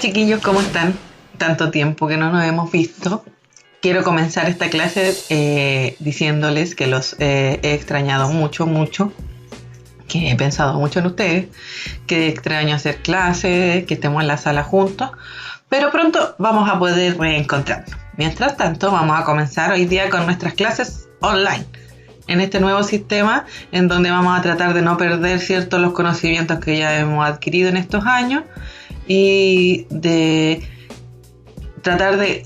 chiquillos, ¿cómo están? Tanto tiempo que no nos hemos visto. Quiero comenzar esta clase diciéndoles que los he extrañado mucho, que he pensado mucho en ustedes, que extraño hacer clases, que estemos en la sala juntos, pero pronto vamos a poder reencontrarnos. Mientras tanto, vamos a comenzar hoy día con nuestras clases online, en este nuevo sistema en donde vamos a tratar de no perder ciertos los conocimientos que ya hemos adquirido en estos años y de tratar de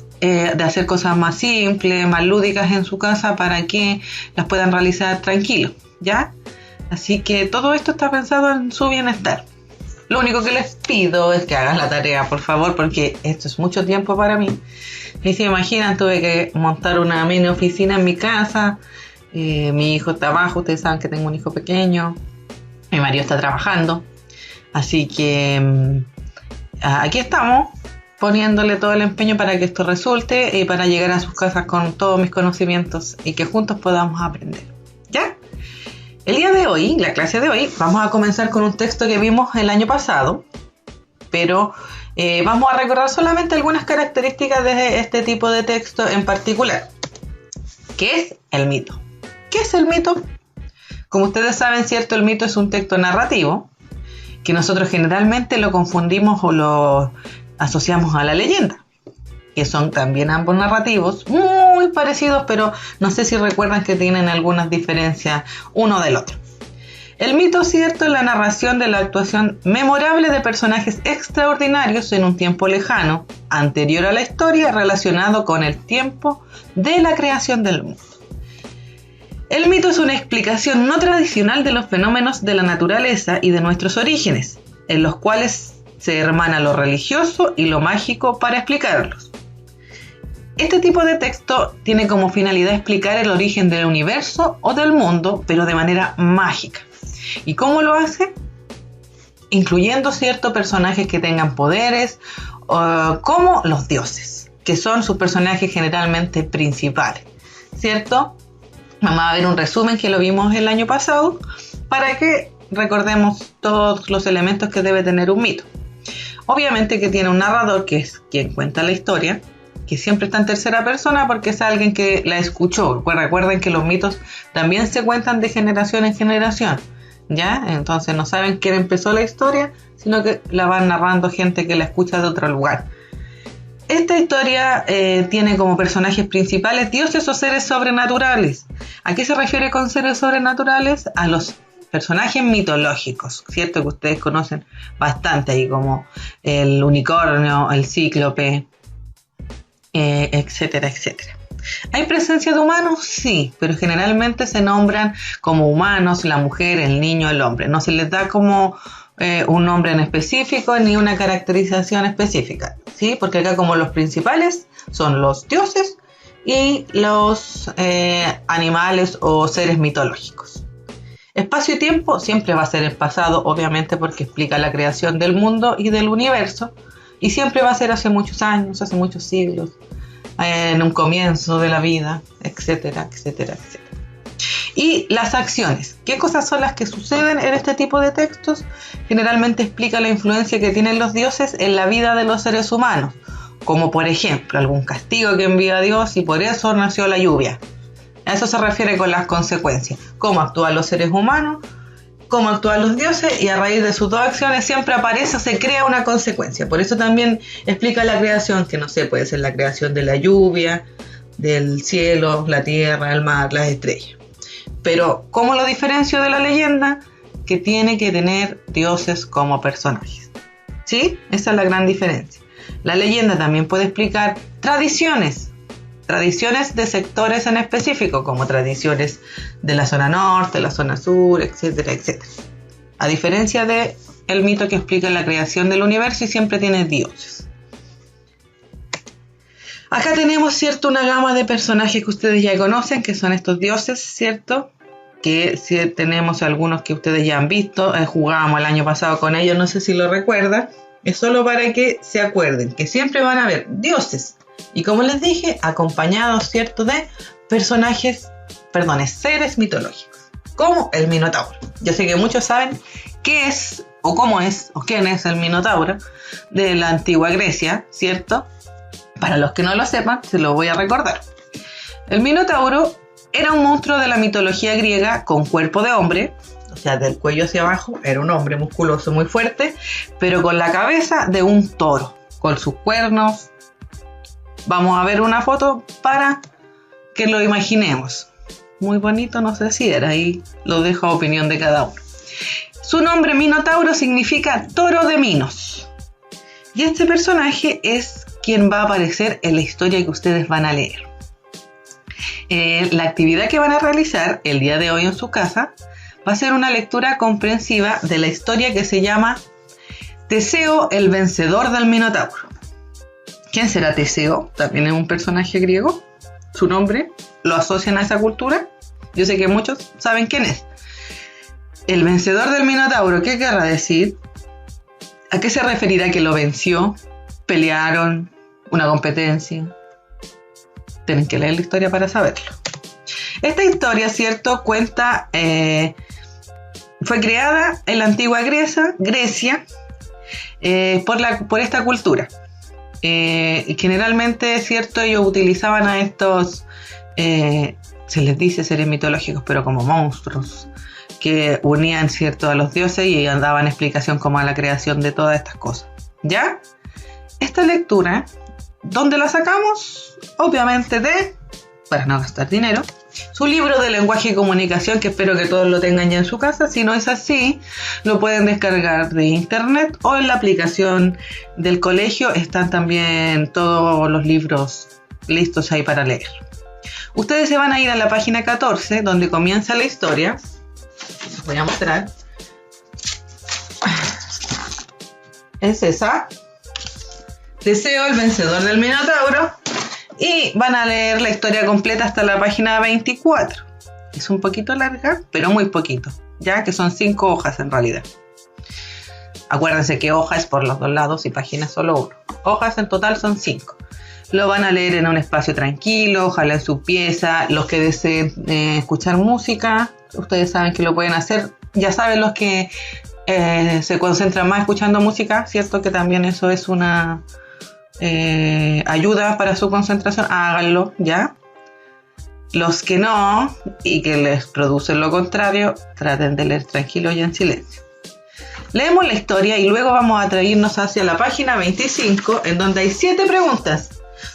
hacer cosas más simples, más lúdicas en su casa para que las puedan realizar tranquilos, ¿ya? Así que todo esto está pensado en su bienestar. Lo único que les pido es que hagan la tarea, por favor, porque esto es mucho tiempo para mí. Y se imaginan, tuve que montar una mini oficina en mi casa. Mi hijo está abajo, ustedes saben que tengo un hijo pequeño. Mi marido está trabajando. Así que aquí estamos, poniéndole todo el empeño para que esto resulte y para llegar a sus casas con todos mis conocimientos y que juntos podamos aprender. ¿Ya? El día de hoy, la clase de hoy, vamos a comenzar con un texto que vimos el año pasado, pero vamos a recordar solamente algunas características de este tipo de texto en particular. ¿Qué es el mito? ¿Qué es el mito? Como ustedes saben, ¿cierto? El mito es un texto narrativo que nosotros generalmente lo confundimos o lo asociamos a la leyenda, que son también ambos narrativos muy parecidos, pero no sé si recuerdan que tienen algunas diferencias uno del otro. El mito, cierto, es la narración de la actuación memorable de personajes extraordinarios en un tiempo lejano, anterior a la historia, relacionado con el tiempo de la creación del mundo. El mito es una explicación no tradicional de los fenómenos de la naturaleza y de nuestros orígenes, en los cuales se hermana lo religioso y lo mágico para explicarlos. Este tipo de texto tiene como finalidad explicar el origen del universo o del mundo, pero de manera mágica. ¿Y cómo lo hace? Incluyendo ciertos personajes que tengan poderes, como los dioses, que son sus personajes generalmente principales, ¿cierto? Vamos a ver un resumen que lo vimos el año pasado para que recordemos todos los elementos que debe tener un mito. Obviamente que tiene un narrador, que es quien cuenta la historia, que siempre está en tercera persona porque es alguien que la escuchó. Recuerden que los mitos también se cuentan de generación en generación, ¿ya? Entonces no saben quién empezó la historia, sino que la van narrando gente que la escucha de otro lugar. Esta historia tiene como personajes principales dioses o seres sobrenaturales. ¿A qué se refiere con seres sobrenaturales? A los personajes mitológicos, ¿cierto? Que ustedes conocen bastante ahí, como el unicornio, el cíclope, etcétera, etcétera. ¿Hay presencia de humanos? Sí, pero generalmente se nombran como humanos la mujer, el niño, el hombre. No se les da como un nombre en específico ni una caracterización específica, ¿sí? Porque acá como los principales son los dioses y los animales o seres mitológicos. Espacio y tiempo siempre va a ser el pasado, obviamente, porque explica la creación del mundo y del universo, y siempre va a ser hace muchos años, hace muchos siglos, en un comienzo de la vida, etcétera, etcétera, etcétera. Y las acciones. ¿Qué cosas son las que suceden en este tipo de textos? Generalmente explica la influencia que tienen los dioses en la vida de los seres humanos, como por ejemplo algún castigo que envía Dios y por eso nació la lluvia. A eso se refiere con las consecuencias. Cómo actúan los seres humanos, cómo actúan los dioses, y a raíz de sus dos acciones siempre aparece o se crea una consecuencia. Por eso también explica la creación, que no sé, puede ser la creación de la lluvia, del cielo, la tierra, el mar, las estrellas. Pero, ¿cómo lo diferencio de la leyenda? Que tiene que tener dioses como personajes, ¿sí? Esa es la gran diferencia. La leyenda también puede explicar tradiciones de sectores en específico, como tradiciones de la zona norte, la zona sur, etcétera, etcétera. A diferencia de el mito que explica la creación del universo y siempre tiene dioses. Acá tenemos, ¿cierto?, una gama de personajes que ustedes ya conocen, que son estos dioses, ¿cierto? Que si tenemos algunos que ustedes ya han visto, jugábamos el año pasado con ellos, no sé si lo recuerdan. Es solo para que se acuerden que siempre van a haber dioses. Y como les dije, acompañados, ¿cierto?, de seres mitológicos, como el Minotauro. Yo sé que muchos saben qué es o cómo es, o quién es el Minotauro de la antigua Grecia, ¿cierto? Para los que no lo sepan, se lo voy a recordar. El Minotauro era un monstruo de la mitología griega con cuerpo de hombre, o sea, del cuello hacia abajo, era un hombre musculoso muy fuerte, pero con la cabeza de un toro, con sus cuernos. Vamos a ver una foto para que lo imaginemos. Muy bonito, no sé si era, ahí lo dejo a opinión de cada uno. Su nombre Minotauro significa toro de Minos. Y este personaje es quien va a aparecer en la historia que ustedes van a leer. La actividad que van a realizar el día de hoy en su casa va a ser una lectura comprensiva de la historia que se llama Teseo, el vencedor del Minotauro. ¿Quién será Teseo? También es un personaje griego. Su nombre lo asocian a esa cultura. Yo sé que muchos saben quién es. El vencedor del Minotauro, ¿qué querrá decir? ¿A qué se referirá que lo venció? ¿Pelearon? ¿Una competencia? Tienen que leer la historia para saberlo. Esta historia, ¿cierto? Cuenta, fue creada en la antigua Grecia por esta cultura. Generalmente, ¿cierto? Ellos utilizaban a estos, se les dice seres mitológicos, pero como monstruos, que unían, ¿cierto?, a los dioses y daban explicación como a la creación de todas estas cosas. ¿Ya? Esta lectura, ¿dónde la sacamos? Obviamente para no gastar dinero, su libro de lenguaje y comunicación, que espero que todos lo tengan ya en su casa. Si no es así, lo pueden descargar de internet o en la aplicación del colegio. Están también todos los libros listos ahí para leer. Ustedes se van a ir a la página 14, donde comienza la historia. Les voy a mostrar. Es esa. Teseo, el vencedor del Minotauro. Y van a leer la historia completa hasta la página 24. Es un poquito larga, pero muy poquito, ya que son 5 hojas en realidad. Acuérdense que hoja es por los dos lados y página solo 1. Hojas en total son 5. Lo van a leer en un espacio tranquilo, ojalá en su pieza. Los que deseen escuchar música, ustedes saben que lo pueden hacer. Ya saben los que se concentran más escuchando música, ¿cierto? Que también eso es una ayuda para su concentración. Háganlo, ¿ya? Los que no y que les producen lo contrario, traten de leer tranquilo y en silencio. Leemos la historia y luego vamos a irnos hacia la página 25, en donde hay 7 preguntas.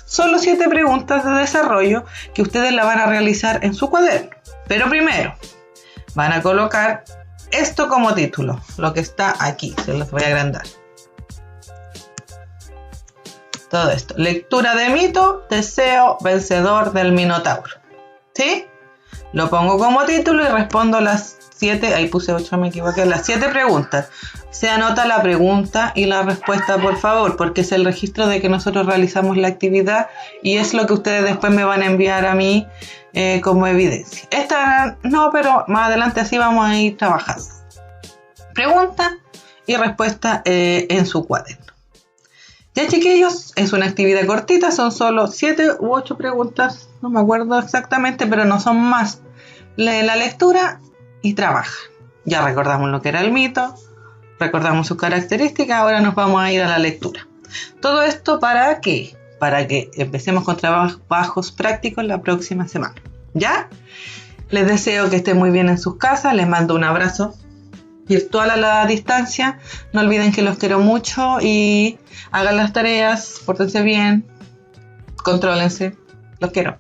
Solo 7 preguntas de desarrollo que ustedes la van a realizar en su cuaderno. Pero primero, van a colocar esto como título, lo que está aquí, se los voy a agrandar. Todo esto, lectura de mito, Teseo, vencedor del Minotauro. ¿Sí? Lo pongo como título y respondo las 7, ahí puse 8, me equivoqué, las 7 preguntas. Se anota la pregunta y la respuesta, por favor, porque es el registro de que nosotros realizamos la actividad y es lo que ustedes después me van a enviar a mí como evidencia. Esta no, pero más adelante así vamos a ir trabajando. Pregunta y respuesta en su cuaderno. Ya, chiquillos, es una actividad cortita, son solo 7 u 8 preguntas, no me acuerdo exactamente, pero no son más. Lee la lectura y trabaja. Ya recordamos lo que era el mito, recordamos sus características, ahora nos vamos a ir a la lectura. Todo esto ¿para qué? Para que empecemos con trabajos prácticos la próxima semana. ¿Ya? Les deseo que estén muy bien en sus casas, les mando un abrazo virtual a la distancia. No olviden que los quiero mucho y hagan las tareas, pórtense bien, contrólense, los quiero.